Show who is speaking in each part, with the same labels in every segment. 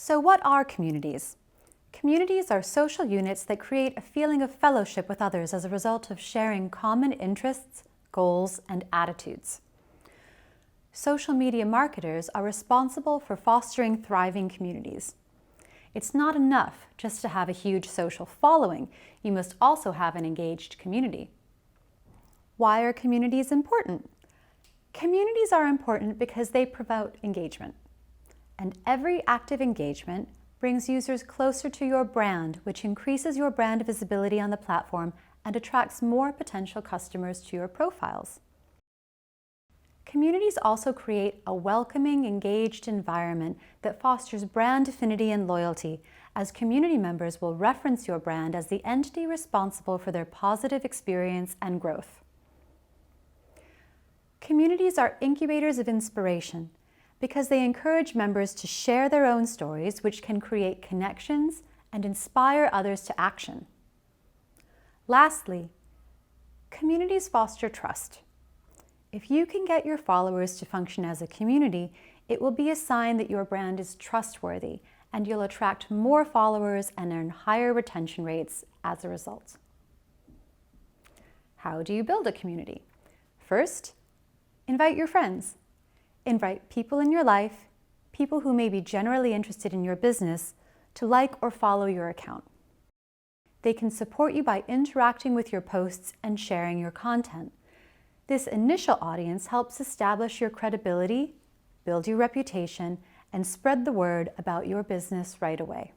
Speaker 1: So what are communities? Communities are social units that create a feeling of fellowship with others as a result of sharing common interests, goals, and attitudes. Social media marketers are responsible for fostering thriving communities. It's not enough just to have a huge social following. You must also have an engaged community. Why are communities important? Communities are important because they promote engagement. And every active engagement brings users closer to your brand, which increases your brand visibility on the platform and attracts more potential customers to your profiles. Communities also create a welcoming, engaged environment that fosters brand affinity and loyalty, as community members will reference your brand as the entity responsible for their positive experience and growth. Communities are incubators of inspiration because they encourage members to share their own stories, which can create connections and inspire others to action. Lastly, communities foster trust. If you can get your followers to function as a community, it will be a sign that your brand is trustworthy, and you'll attract more followers and earn higher retention rates as a result. How do you build a community? First, invite your friends. Invite people in your life, people who may be generally interested in your business, to like or follow your account. They can support you by interacting with your posts and sharing your content. This initial audience helps establish your credibility, build your reputation, and spread the word about your business right away.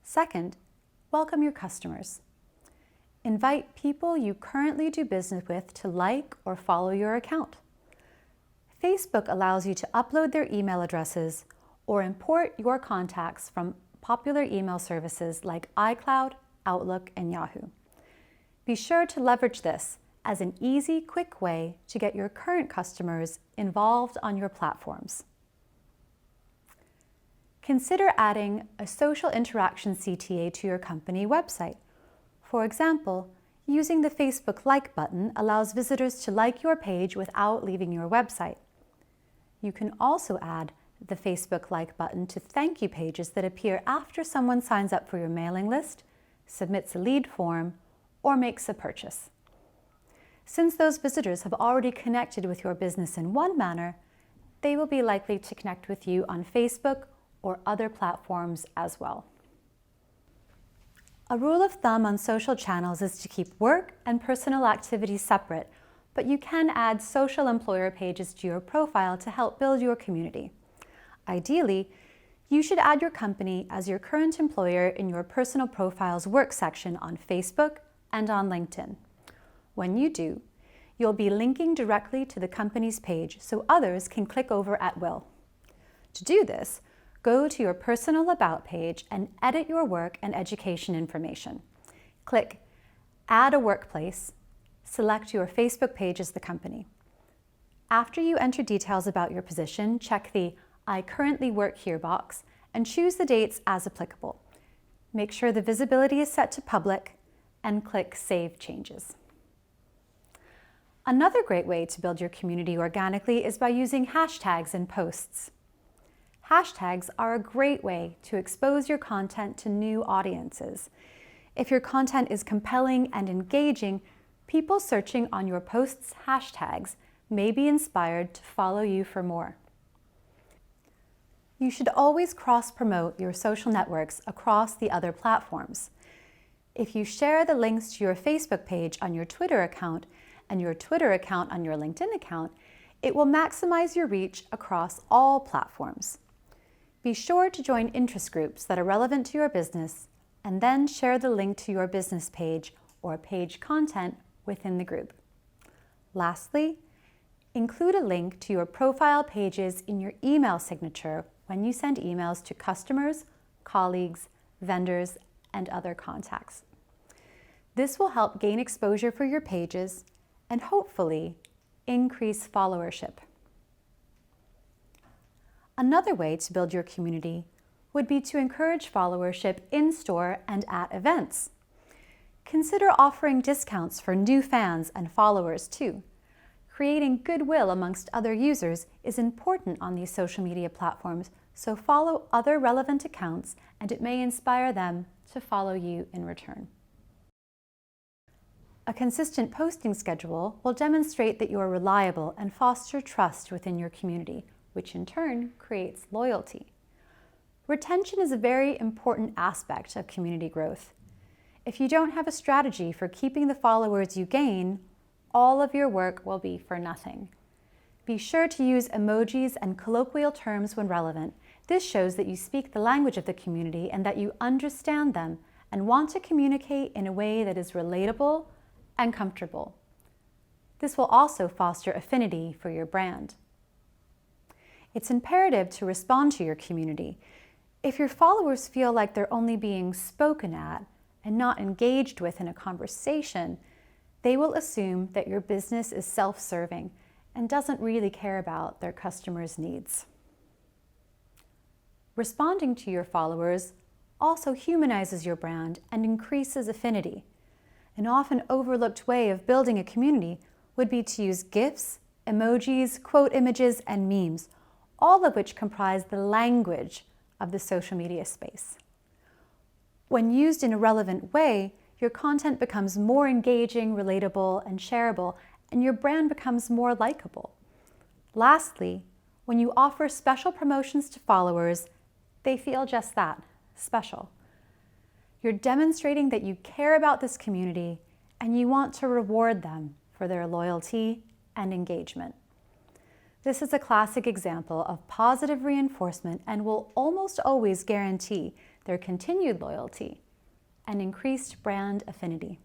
Speaker 1: Second, welcome your customers. Invite people you currently do business with to like or follow your account. Facebook allows you to upload their email addresses or import your contacts from popular email services like iCloud, Outlook, and Yahoo. Be sure to leverage this as an easy, quick way to get your current customers involved on your platforms. Consider adding a social interaction CTA to your company website. For example, using the Facebook like button allows visitors to like your page without leaving your website. You can also add the Facebook like button to thank you pages that appear after someone signs up for your mailing list, submits a lead form, or makes a purchase. Since those visitors have already connected with your business in one manner, they will be likely to connect with you on Facebook or other platforms as well. A rule of thumb on social channels is to keep work and personal activities separate, but you can add social employer pages to your profile to help build your community. Ideally, you should add your company as your current employer in your personal profile's work section on Facebook and on LinkedIn. When you do, you'll be linking directly to the company's page so others can click over at will. To do this, go to your personal About page and edit your work and education information. Click Add a Workplace, select your Facebook page as the company. After you enter details about your position, check the I currently work here box and choose the dates as applicable. Make sure the visibility is set to public and click Save Changes. Another great way to build your community organically is by using hashtags in posts. Hashtags are a great way to expose your content to new audiences. If your content is compelling and engaging, people searching on your post's hashtags may be inspired to follow you for more. You should always cross-promote your social networks across the other platforms. If you share the links to your Facebook page on your Twitter account and your Twitter account on your LinkedIn account, it will maximize your reach across all platforms. Be sure to join interest groups that are relevant to your business and then share the link to your business page or page content within the group. Lastly, include a link to your profile pages in your email signature when you send emails to customers, colleagues, vendors, and other contacts. This will help gain exposure for your pages and hopefully increase followership. Another way to build your community would be to encourage followership in-store and at events. Consider offering discounts for new fans and followers too. Creating goodwill amongst other users is important on these social media platforms, So follow other relevant accounts and it may inspire them to follow you in return. A consistent posting schedule will demonstrate that you are reliable and foster trust within your community, which in turn creates loyalty. Retention is a very important aspect of community growth. If you don't have a strategy for keeping the followers you gain, all of your work will be for nothing. Be sure to use emojis and colloquial terms when relevant. This shows that you speak the language of the community and that you understand them and want to communicate in a way that is relatable and comfortable. This will also foster affinity for your brand. It's imperative to respond to your community. If your followers feel like they're only being spoken at and not engaged with in a conversation, they will assume that your business is self-serving and doesn't really care about their customers' needs. Responding to your followers also humanizes your brand and increases affinity. An often overlooked way of building a community would be to use GIFs, emojis, quote images, and memes, all of which comprise the language of the social media space. When used in a relevant way, your content becomes more engaging, relatable, and shareable, and your brand becomes more likable. Lastly, when you offer special promotions to followers, they feel just that, special. You're demonstrating that you care about this community and you want to reward them for their loyalty and engagement. This is a classic example of positive reinforcement and will almost always guarantee their continued loyalty and increased brand affinity.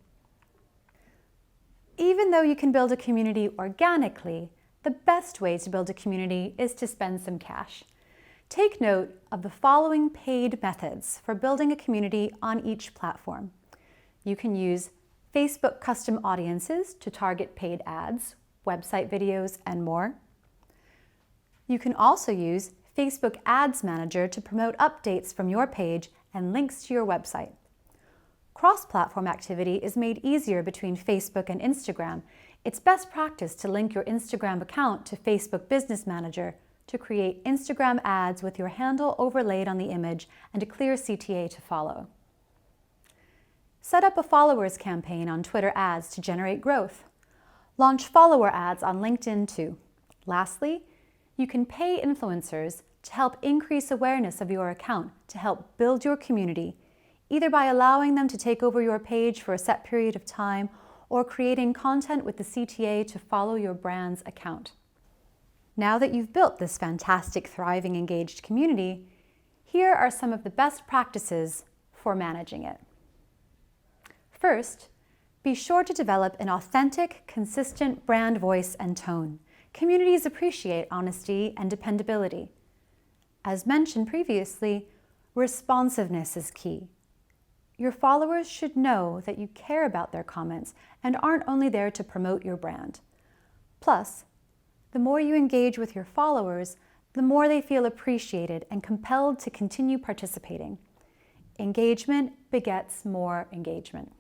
Speaker 1: Even though you can build a community organically, the best way to build a community is to spend some cash. Take note of the following paid methods for building a community on each platform. You can use Facebook custom audiences to target paid ads, website videos, and more. You can also use Facebook Ads Manager to promote updates from your page and links to your website. Cross-platform activity is made easier between Facebook and Instagram. It's best practice to link your Instagram account to Facebook Business Manager to create Instagram ads with your handle overlaid on the image and a clear CTA to follow. Set up a followers campaign on Twitter ads to generate growth. Launch follower ads on LinkedIn too. Lastly, you can pay influencers to help increase awareness of your account to help build your community, either by allowing them to take over your page for a set period of time or creating content with the CTA to follow your brand's account. Now that you've built this fantastic, thriving, engaged community, here are some of the best practices for managing it. First, be sure to develop an authentic, consistent brand voice and tone. Communities appreciate honesty and dependability. As mentioned previously, responsiveness is key. Your followers should know that you care about their comments and aren't only there to promote your brand. Plus, the more you engage with your followers, the more they feel appreciated and compelled to continue participating. Engagement begets more engagement.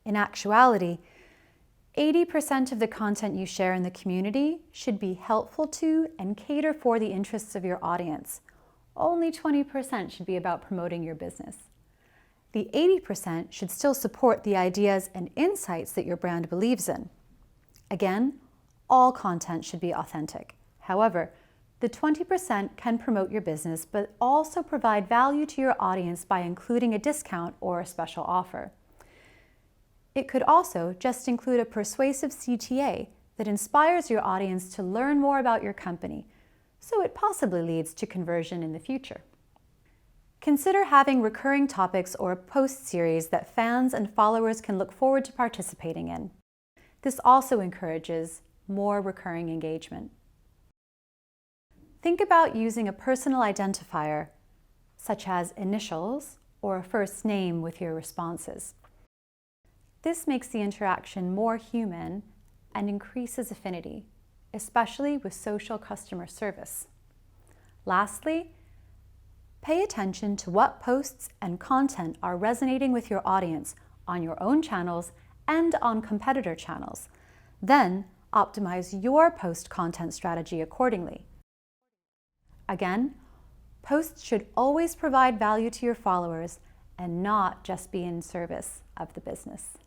Speaker 1: In actuality, 80% of the content you share in the community should be helpful to and cater for the interests of your audience. Only 20% should be about promoting your business. The 80% should still support the ideas and insights that your brand believes in. Again, all content should be authentic. However, the 20% can promote your business, but also provide value to your audience by including a discount or a special offer. It could also just include a persuasive CTA that inspires your audience to learn more about your company, so it possibly leads to conversion in the future. Consider having recurring topics or a post series that fans and followers can look forward to participating in. This also encourages more recurring engagement. Think about using a personal identifier, such as initials or a first name with your responses. This makes the interaction more human and increases affinity, especially with social customer service. Lastly, pay attention to what posts and content are resonating with your audience on your own channels and on competitor channels. Then, optimize your post content strategy accordingly. Again, Posts should always provide value to your followers and not just be in service of the business.